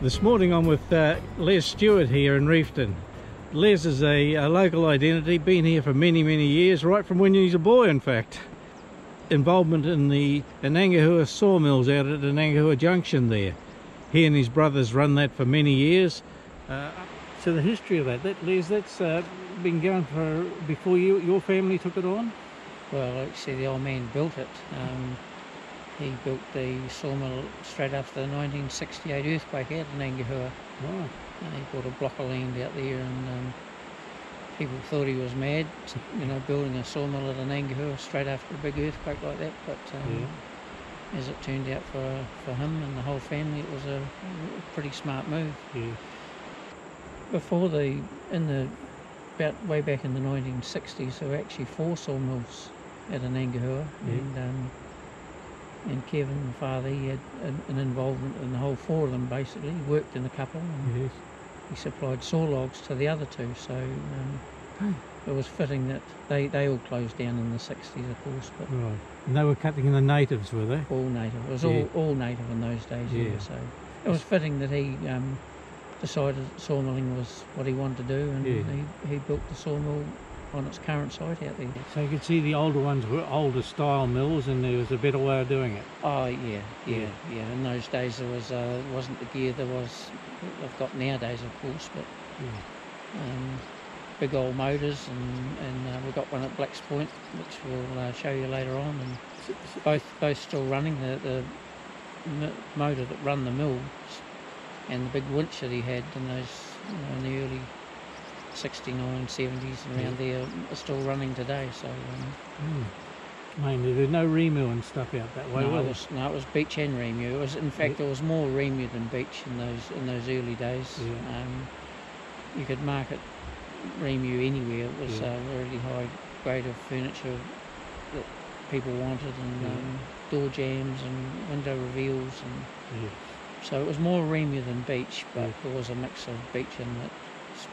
This morning I'm with Les Stuart here in Reefton. Les is a local identity, been here for many years, right from when he was a boy in fact. Involvement in the Anangahua sawmills out at Anangahua Junction there. He and his brothers run that for many years. So the history of that Les, that's been going for before your family took it on? Well, actually the old man built it. He built the sawmill straight after the 1968 earthquake out in Anangahua. Right. He bought a block of land out there, and people thought he was mad, you know, building a sawmill at Anangahua straight after a big earthquake like that. But as it turned out for him and the whole family, it was a pretty smart move. Yeah. Before way back in the 1960s, there were actually 4 sawmills at Anangahua, and Kevin, the father, he had an involvement in the whole 4 of them basically. He worked in a couple, and he supplied saw logs to the other 2, so it was fitting that they all closed down in the 60s, of course. But right. And they were cutting the natives, were they? All native. It was all native in those days, so it was fitting that he decided sawmilling was what he wanted to do, and he built the sawmill on its current site out there. So you could see the older ones were older style mills, and there was a better way of doing it. Oh yeah. In those days there was wasn't the gear they've got nowadays, of course, but big old motors, and we've got one at Black's Point, which we'll show you later on, and both still running. The motor that run the mills and the big winch that he had in those, in the early 69, 70s around there are still running today. So mainly there's no remu and stuff out that way. No, it was beach and remu. It was, in fact, there was more remu than beach in those early days. You could market remu anywhere. It was a really high grade of furniture that people wanted, and door jambs and window reveals, and so it was more remu than beach, but there was a mix of beach in it,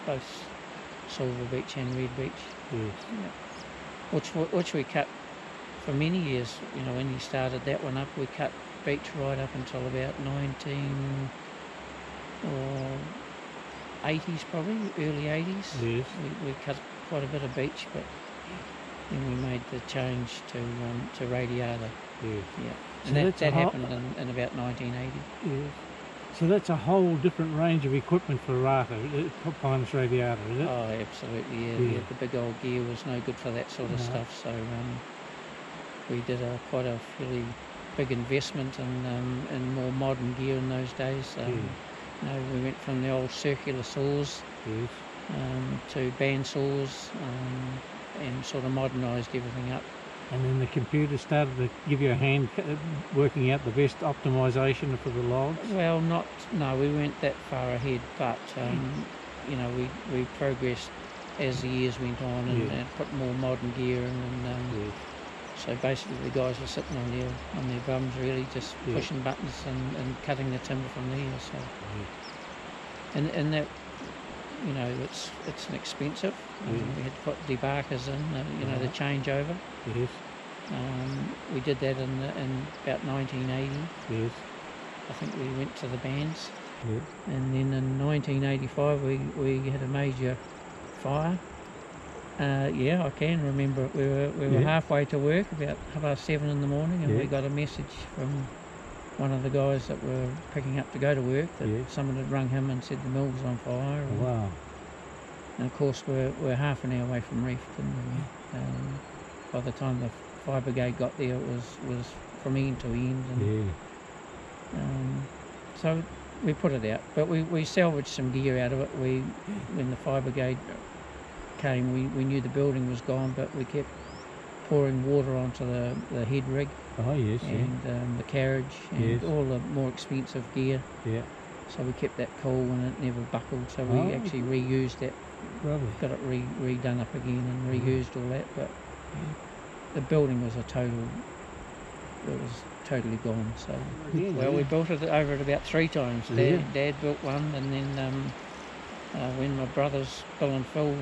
both silver beach and red beach, which we cut for many years. You know, when you started that one up, we cut beach right up until about 80s, probably early 80s. We cut quite a bit of beach, but then we made the change to radiata. And so that happened in about 1980. So that's a whole different range of equipment for rata, Pinus radiata, is it? Oh, absolutely, The big old gear was no good for that sort of stuff, so we did quite a fairly big investment in more modern gear in those days. You know, we went from the old circular saws to band saws, and sort of modernised everything up. And then the computer started to give you a hand working out the best optimisation for the logs? Well, no, we weren't that far ahead, but you know, we progressed as the years went on, and put more modern gear in, and so basically the guys were sitting on their bums, really just pushing buttons and cutting the timber from there. So and that, you know, it's expensive. We had to put debarkers in, you know, the changeover. We did that in about 1980. I think we went to the bands. And then in 1985 we had a major fire. I can remember it. We were halfway to work, about 7:30 in the morning, and we got a message from one of the guys that were picking up to go to work that someone had rung him and said the mill was on fire. Wow. And of course we're half an hour away from Reefton, and by the time the fire brigade got there, it was from end to end, and so we put it out, but we salvaged some gear out of it. When the fire brigade came, we knew the building was gone, but we kept pouring water onto the head rig, and the carriage, and all the more expensive gear. So we kept that cool, and it never buckled, so we actually reused that. Got it redone up again and reused all that, but the building was totally gone. So we built it over it about 3 times. Dad built one, and then when my brothers Bill and Phil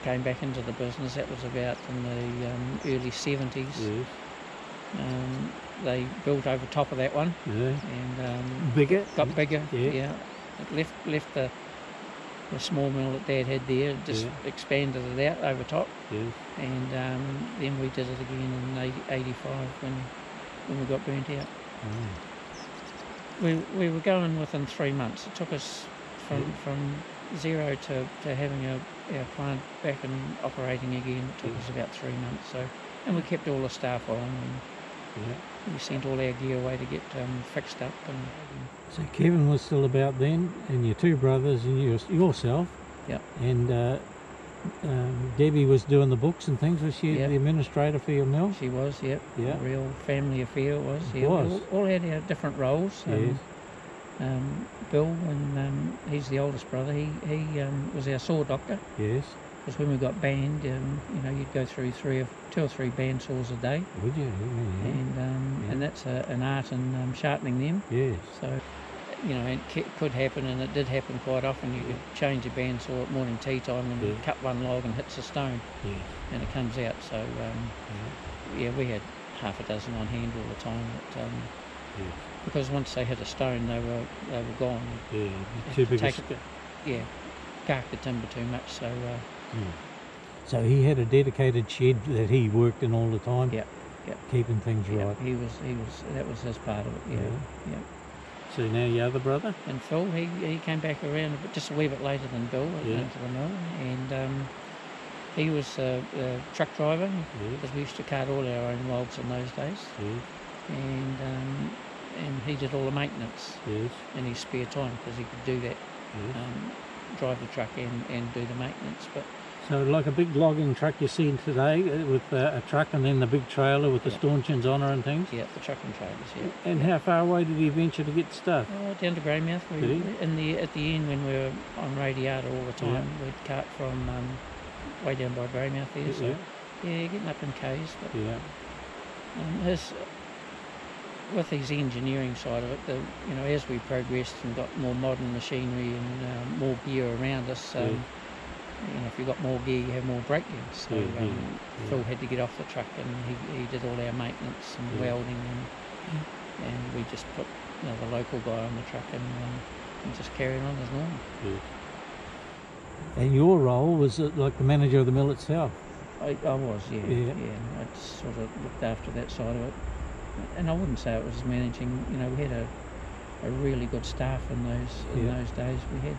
came back into the business, that was about in the early 70s. They built over top of that one, and bigger. Got bigger, It left the small mill that Dad had there, just expanded it out over top. Yes. And then we did it again in 85 when we got burnt out. We were going within 3 months. It took us from zero to having our plant back and operating again. It took us about 3 months. So, and we kept all the staff on, and we sent all our gear away to get fixed up. And so Kevin was still about then, and your two brothers and yourself. Yep. And Debbie was doing the books and things. Was she the administrator for your mill? She was, yep. Yeah. A real family affair it was. It was. We all had our different roles. Yes. Bill, and he's the oldest brother, he was our saw doctor. Yes. Because when we got banned, you'd go through 2 or 3 band saws a day. Would you? Yeah. And that's an art in sharpening them. Yes. So, it could happen, and it did happen quite often. You could change a band saw at morning tea time and cut one log and hits a stone, and it comes out. So, we had half a dozen on hand all the time. Because once they hit a stone, they were gone. Yeah, too big. Cark the timber too much. So. So he had a dedicated shed that he worked in all the time. Yeah. Keeping things right. He was. That was his part of it. Yeah. So now your other brother? And Phil, he came back around just a wee bit later than Bill into the mill, and he was a truck driver because we used to cart all our own logs in those days. And he did all the maintenance in his spare time because he could do that, drive the truck and do the maintenance. But so like a big logging truck you see today with a truck and then the big trailer with the stanchions on her and things? Yeah, the trucking trailers, And how far away did he venture to get stuff? Down to Greymouth. At the end when we were on Radiata all the time, we'd cart from way down by Greymouth there. So, getting up in K's. But, with his engineering side of it, as we progressed and got more modern machinery and more gear around us, if you got more gear, you have more breakdowns. So Phil had to get off the truck, and he did all our maintenance and welding, and we just put the local guy on the truck and just carried on as normal. And your role was like the manager of the mill itself? I was, yeah. I sort of looked after that side of it. And I wouldn't say it was managing. We had a really good staff in those days. We had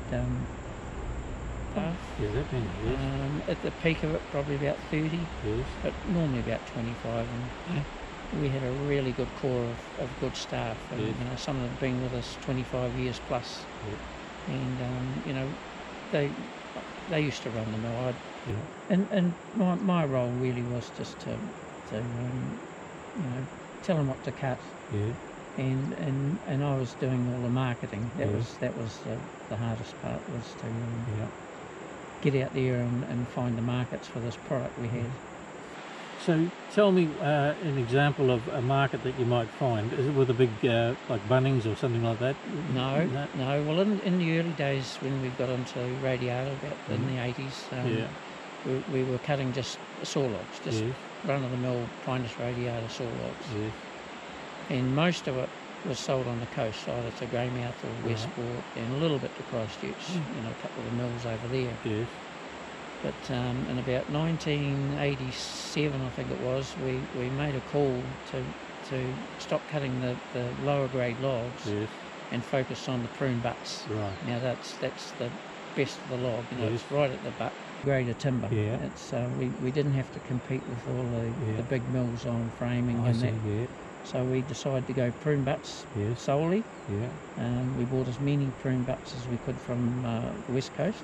at the peak of it probably about 30, but normally about 25. And we had a really good core of good staff. And some of them have been with us 25 years plus. And they used to run the mill. And my role really was just to tell them what to cut, and I was doing all the marketing. That was the hardest part, was to get out there and find the markets for this product we had. So tell me an example of a market that you might find. Is it with a big like Bunnings or something like that? No. Well, in the early days when we got into Radiata, about in the 80s, we were cutting just saw logs, just run-of-the-mill Pinus Radiata saw logs. And most of it was sold on the coast, either to Greymouth or Westport, and a little bit to Christchurch, a couple of the mills over there. But in about 1987, I think it was, we made a call to stop cutting the lower grade logs and focus on the prune butts. Now that's the best of the log, it's right at the butt grade of timber. It's we didn't have to compete with all the big mills on framing and that. So we decided to go prune butts solely. We bought as many prune butts as we could from the west coast.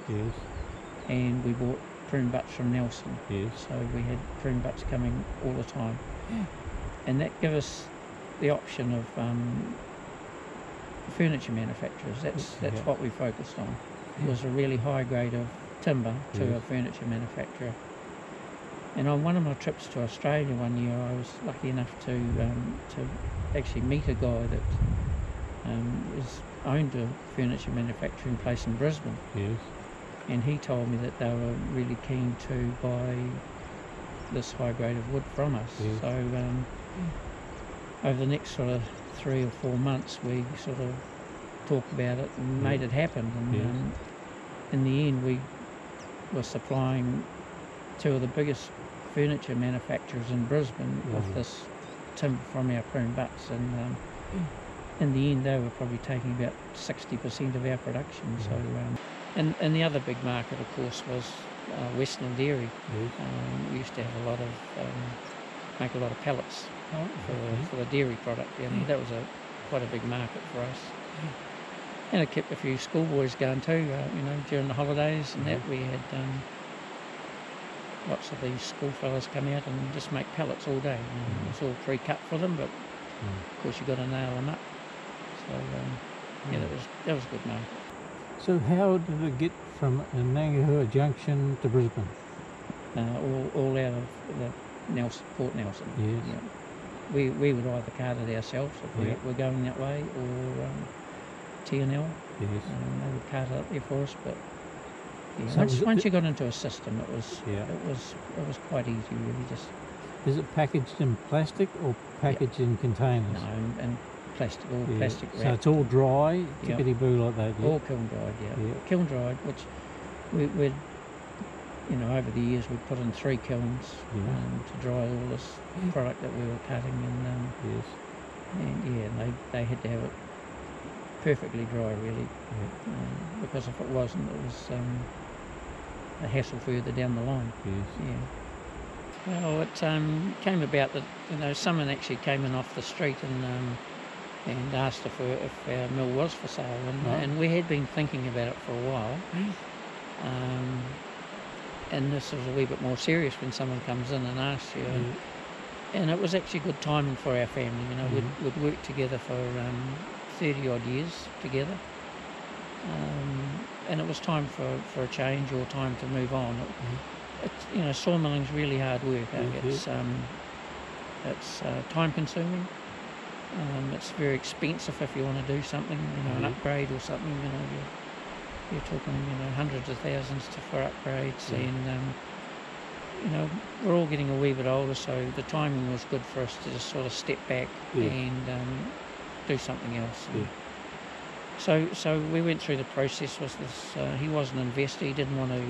And we bought prune butts from Nelson. So we had prune butts coming all the time. And that gave us the option of furniture manufacturers. That's what we focused on. It was a really high grade of timber to a furniture manufacturer. And on one of my trips to Australia one year, I was lucky enough to actually meet a guy that owned a furniture manufacturing place in Brisbane. And he told me that they were really keen to buy this high grade of wood from us. So over the next sort of 3 or 4 months, we sort of talked about it and made it happen. And in the end, we were supplying two of the biggest furniture manufacturers in Brisbane with this timber from our prune butts, and in the end they were probably taking about 60% of our production. So and the other big market, of course, was Western dairy. We used to have make a lot of pellets for the dairy product, and that was quite a big market for us. And it kept a few schoolboys going too, you know, during the holidays and that. We had lots of these school fellas come out and just make pellets all day. And it's all pre-cut for them, but of course you've got to nail them up. So yeah, that was a good market. So how did it get from Nangahua Junction to Brisbane? All out of the Port Nelson. Yes. Yeah. We would either cart it ourselves if we were going that way, or TNL. Yes. They would cart it up there for us, but So once you got into a system, it was quite easy, really. Just is it packaged in plastic or packaged in containers? no, and plastic, all plastic wrap. So it's all dry, tickety-boo like that. All kiln dried, kiln dried, which we'd you know, over the years we'd put in 3 kilns to dry all this product that we were cutting, and they had to have it perfectly dry, really, because if it wasn't, it was a hassle further down the line. Well, it came about that, you know, someone actually came in off the street and asked if our mill was for sale, and we had been thinking about it for a while. And this was a wee bit more serious when someone comes in and asks you, and it was actually good timing for our family. You know, we'd worked together for 30 odd years together, and it was time for a change, or time to move on. You know, sawmilling's really hard work. It's time consuming. It's very expensive if you want to do something, you know, an upgrade or something. You know, you're talking, you know, hundreds of thousands for upgrades, and you know, we're all getting a wee bit older, so the timing was good for us to just sort of step back and do something else. So we went through the process. Was this? He was an investor. He didn't want to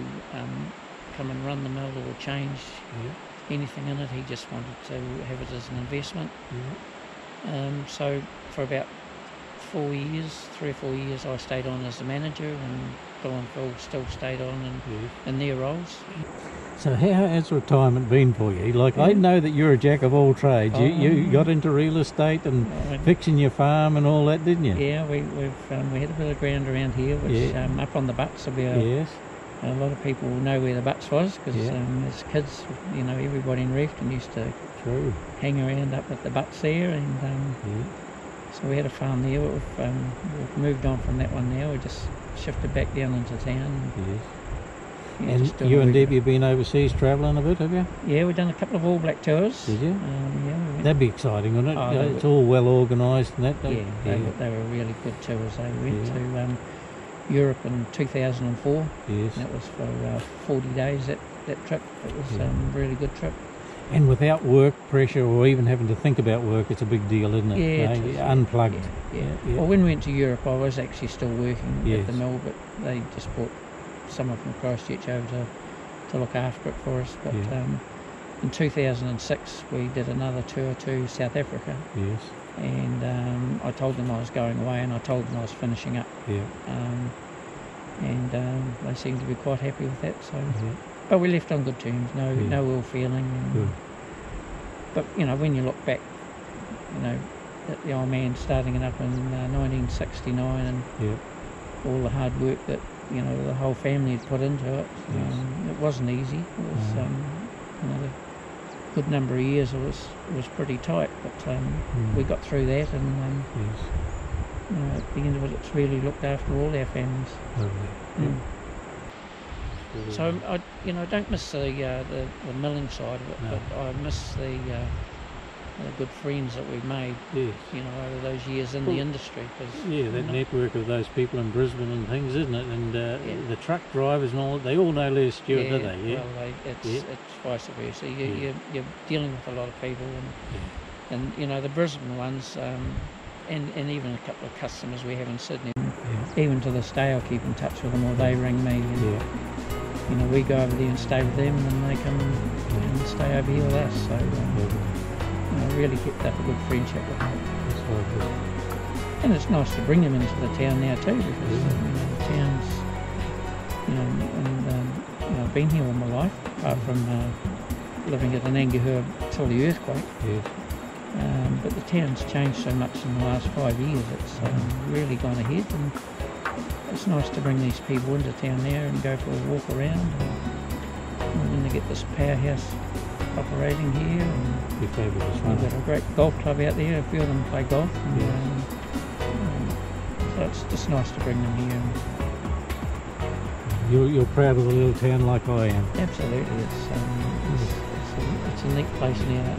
come and run the mill or change anything in it. He just wanted to have it as an investment. So for about 3 or 4 years, I stayed on as the manager, and Bill and Phil still stayed on in their roles. So how has retirement been for you? Like, I know that you're a jack of all trades. You got into real estate and fixing your farm and all that, didn't you? Yeah, we had a bit of ground around here, which up on the Butts. A lot of people know where the Butts was, because as kids, you know, everybody in Reefton used to hang around up at the Butts there, and so we had a farm there. We've moved on from that one now. We just shifted back down into town. And you and Debbie have been overseas travelling a bit, have you? Yeah, we've done a couple of All Black tours. Did you? We That'd be exciting, wouldn't it? It's all well organised and that. They were really good tours. We went to Europe in 2004. That was for 40 days, that trip. It was a really good trip. And without work pressure, or even having to think about work, it's a big deal, isn't it? Yeah, it is. Unplugged. Well, when we went to Europe, I was actually still working at the mill, but they just brought someone from Christchurch over to look after it for us. But in 2006, we did another tour to South Africa. And I told them I was going away, and I told them I was finishing up. And they seemed to be quite happy with that. So, but we left on good terms. No ill feeling. But you know, when you look back, you know, at the old man starting it up in 1969, and all the hard work that, you know, the whole family had put into it. It wasn't easy. It was, you know, a good number of years it was pretty tight, but we got through that, and you know, at the end of it, it's really looked after all our families. So I, you know, don't miss the milling side of it, but I miss the good friends that we've made, you know, over those years in the industry. Cause, that network of those people in Brisbane and things, isn't it? And the truck drivers and all, they all know Les Stuart, do they? Well, it's vice versa. You're dealing with a lot of people, and you know, the Brisbane ones, and even a couple of customers we have in Sydney. even to this day I'll keep in touch with them, or they ring me, and you know, we go over there and stay with them, and they come and stay over here with us. So you know, really kept up a good friendship with them. That's very good. And it's nice to bring them into the town now too, because you know, the town's, you know, and you know, I've been here all my life, apart from living at Anangahoua till the earthquake. But the town's changed so much in the last 5 years. It's really gone ahead, and it's nice to bring these people into town now and go for a walk around. And then they get this powerhouse operating here, and Be fabulous, we've got a great golf club out there. A few of them play golf, and, so it's just nice to bring them here. You're proud of the little town like I am. Absolutely, it's a neat place now.